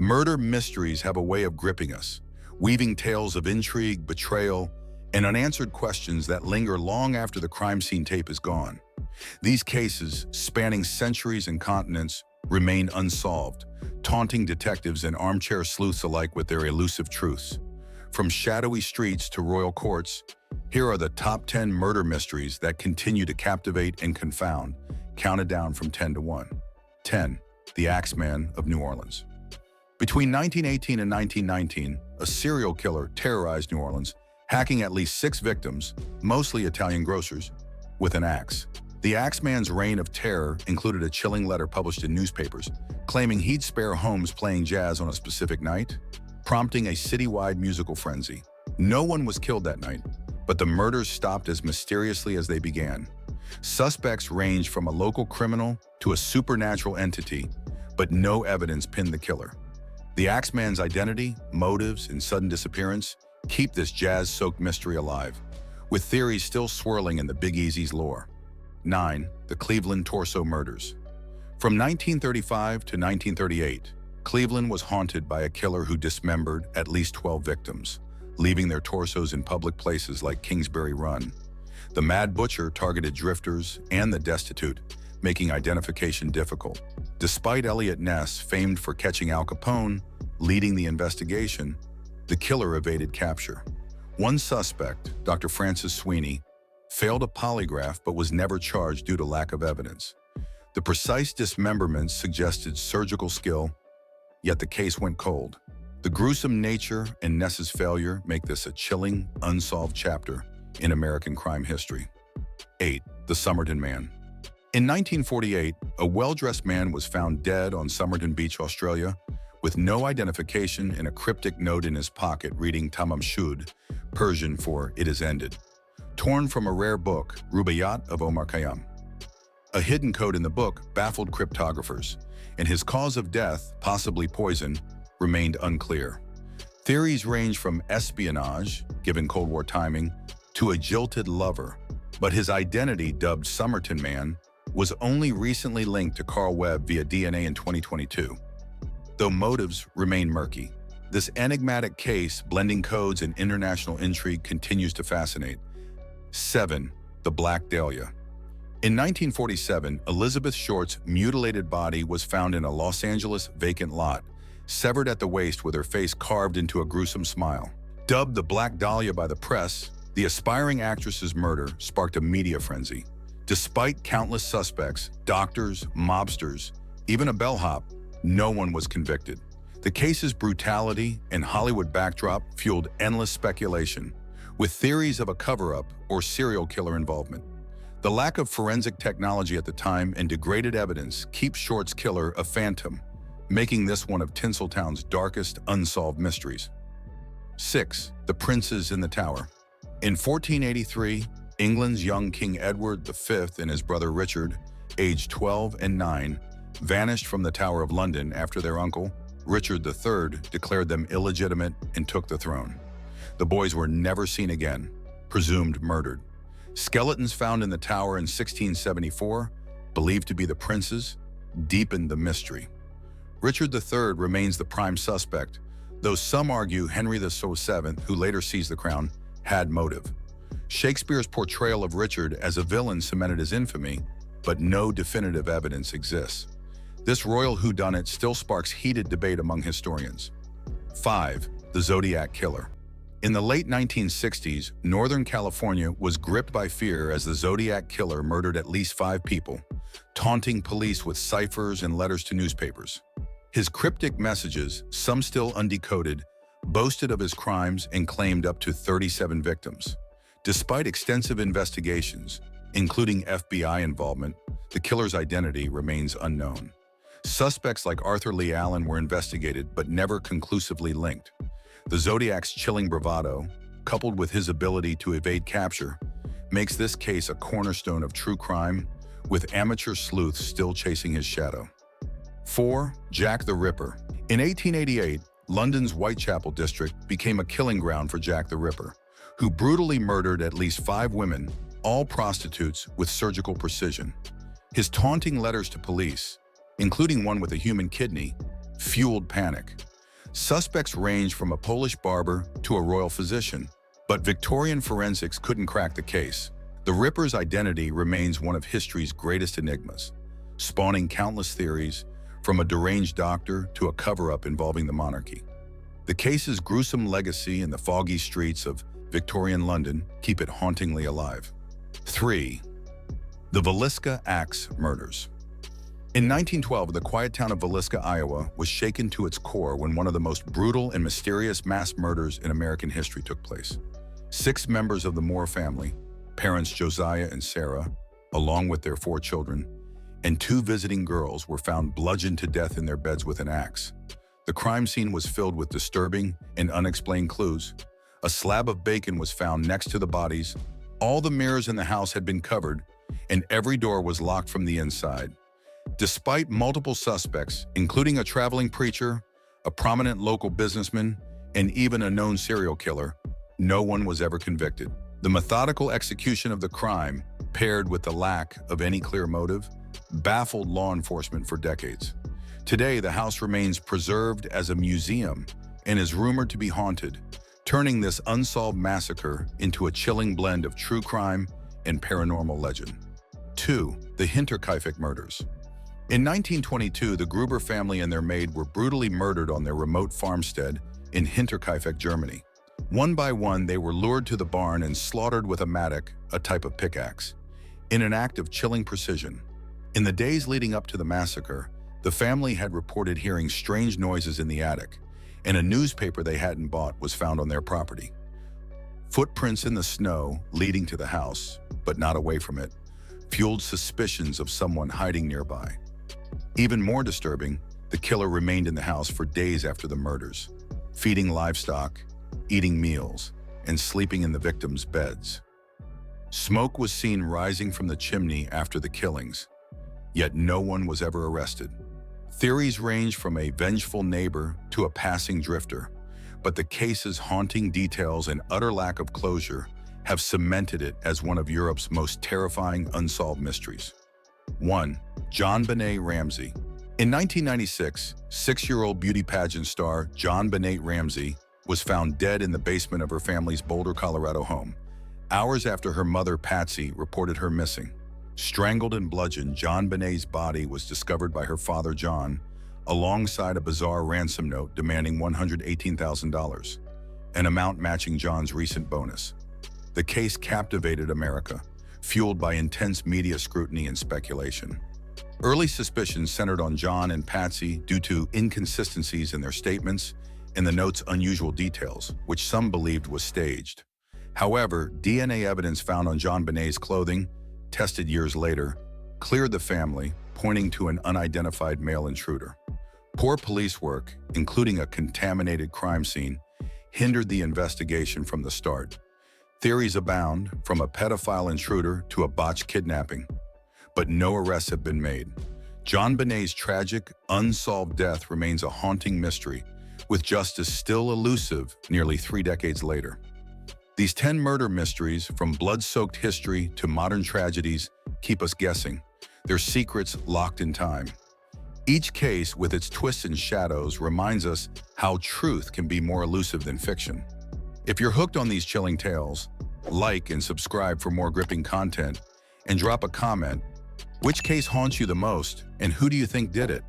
Murder mysteries have a way of gripping us, weaving tales of intrigue, betrayal, and unanswered questions that linger long after the crime scene tape is gone. These cases, spanning centuries and continents, remain unsolved, taunting detectives and armchair sleuths alike with their elusive truths. From shadowy streets to royal courts, here are the top 10 murder mysteries that continue to captivate and confound, counted down from 10 to 1. 10. The Axeman of New Orleans. Between 1918 and 1919, a serial killer terrorized New Orleans, hacking at least 6 victims, mostly Italian grocers, with an axe. The Axeman's reign of terror included a chilling letter published in newspapers, claiming he'd spare homes playing jazz on a specific night, prompting a citywide musical frenzy. No one was killed that night, but the murders stopped as mysteriously as they began. Suspects ranged from a local criminal to a supernatural entity, but no evidence pinned the killer. The Axeman's identity, motives, and sudden disappearance keep this jazz-soaked mystery alive, with theories still swirling in the Big Easy's lore. 9. The Cleveland Torso Murders. From 1935 to 1938, Cleveland was haunted by a killer who dismembered at least 12 victims, leaving their torsos in public places like Kingsbury Run. The Mad Butcher targeted drifters and the destitute, making identification difficult. Despite Eliot Ness, famed for catching Al Capone, leading the investigation, the killer evaded capture. One suspect, Dr. Francis Sweeney, failed a polygraph but was never charged due to lack of evidence. The precise dismemberments suggested surgical skill, yet the case went cold. The gruesome nature and Ness's failure make this a chilling, unsolved chapter in American crime history. 8. The Summerton Man. In 1948, a well-dressed man was found dead on Summerton Beach, Australia, with no identification and a cryptic note in his pocket reading Tamam Shud, Persian for "It is ended," torn from a rare book, Rubaiyat of Omar Khayyam. A hidden code in the book baffled cryptographers, and his cause of death, possibly poison, remained unclear. Theories range from espionage, given Cold War timing, to a jilted lover, but his identity, dubbed Summerton Man, was only recently linked to Carl Webb via DNA in 2022. Though motives remain murky, this enigmatic case, blending codes and international intrigue, continues to fascinate. 7. The Black Dahlia. In 1947, Elizabeth Short's mutilated body was found in a Los Angeles vacant lot, severed at the waist with her face carved into a gruesome smile. Dubbed the Black Dahlia by the press, the aspiring actress's murder sparked a media frenzy. Despite countless suspects, doctors, mobsters, even a bellhop, no one was convicted. The case's brutality and Hollywood backdrop fueled endless speculation, with theories of a cover-up or serial killer involvement. The lack of forensic technology at the time and degraded evidence keep Short's killer a phantom, making this one of Tinseltown's darkest unsolved mysteries. 6. The Princes in the Tower. In 1483, England's young King Edward V and his brother Richard, aged 12 and 9, vanished from the Tower of London after their uncle, Richard III, declared them illegitimate and took the throne. The boys were never seen again, presumed murdered. Skeletons found in the tower in 1674, believed to be the princes, deepened the mystery. Richard III remains the prime suspect, though some argue Henry VII, who later seized the crown, had motive. Shakespeare's portrayal of Richard as a villain cemented his infamy, but no definitive evidence exists. This royal whodunit still sparks heated debate among historians. 5. The Zodiac Killer. In the late 1960s, Northern California was gripped by fear as the Zodiac Killer murdered at least 5 people, taunting police with ciphers and letters to newspapers. His cryptic messages, some still undecoded, boasted of his crimes and claimed up to 37 victims. Despite extensive investigations, including FBI involvement, the killer's identity remains unknown. Suspects like Arthur Lee Allen were investigated but never conclusively linked. The Zodiac's chilling bravado, coupled with his ability to evade capture, makes this case a cornerstone of true crime, with amateur sleuths still chasing his shadow. 4. Jack the Ripper. In 1888, London's Whitechapel district became a killing ground for Jack the Ripper, who brutally murdered at least 5 women, all prostitutes, with surgical precision. His taunting letters to police, including one with a human kidney, fueled panic. Suspects range from a Polish barber to a royal physician, but Victorian forensics couldn't crack the case. The Ripper's identity remains one of history's greatest enigmas, spawning countless theories, from a deranged doctor to a cover-up involving the monarchy. The case's gruesome legacy in the foggy streets of Victorian London keep it hauntingly alive. 3. The Villisca Axe Murders. In 1912, the quiet town of Villisca, Iowa, was shaken to its core when one of the most brutal and mysterious mass murders in American history took place. 6 members of the Moore family, parents Josiah and Sarah, along with their 4 children, and 2 visiting girls were found bludgeoned to death in their beds with an axe. The crime scene was filled with disturbing and unexplained clues. A slab of bacon was found next to the bodies, all the mirrors in the house had been covered, and every door was locked from the inside. Despite multiple suspects, including a traveling preacher, a prominent local businessman, and even a known serial killer, no one was ever convicted. The methodical execution of the crime, paired with the lack of any clear motive, baffled law enforcement for decades. Today, the house remains preserved as a museum and is rumored to be haunted, turning this unsolved massacre into a chilling blend of true crime and paranormal legend. 2. The Hinterky murders. In 1922, the Gruber family and their maid were brutally murdered on their remote farmstead in Hinterky, Germany. One by one, they were lured to the barn and slaughtered with a mattock, a type of pickaxe, in an act of chilling precision. In the days leading up to the massacre, the family had reported hearing strange noises in the attic, and a newspaper they hadn't bought was found on their property. Footprints in the snow leading to the house, but not away from it, fueled suspicions of someone hiding nearby. Even more disturbing, the killer remained in the house for days after the murders, feeding livestock, eating meals, and sleeping in the victims' beds. Smoke was seen rising from the chimney after the killings, yet no one was ever arrested. Theories range from a vengeful neighbor to a passing drifter, but the case's haunting details and utter lack of closure have cemented it as one of Europe's most terrifying unsolved mysteries. 1. John Benet Ramsay. In 1996, 6-year-old beauty pageant star Benet Ramsay was found dead in the basement of her family's Boulder, Colorado home, hours after her mother, Patsy, reported her missing. Strangled and bludgeoned, Benet's body was discovered by her father, John, alongside a bizarre ransom note demanding $118,000, an amount matching John's recent bonus. The case captivated America, fueled by intense media scrutiny and speculation. Early suspicions centered on John and Patsy due to inconsistencies in their statements and the note's unusual details, which some believed was staged. However, DNA evidence found on Benet's clothing, tested years later, cleared the family, pointing to an unidentified male intruder. Poor police work, including a contaminated crime scene, hindered the investigation from the start. Theories abound, from a pedophile intruder to a botched kidnapping, but no arrests have been made. Benet's tragic, unsolved death remains a haunting mystery, with justice still elusive nearly 3 decades later. These 10 murder mysteries, from blood-soaked history to modern tragedies, keep us guessing, their secrets locked in time. Each case, with its twists and shadows, reminds us how truth can be more elusive than fiction. If you're hooked on these chilling tales, like and subscribe for more gripping content, and drop a comment. Which case haunts you the most, and who do you think did it?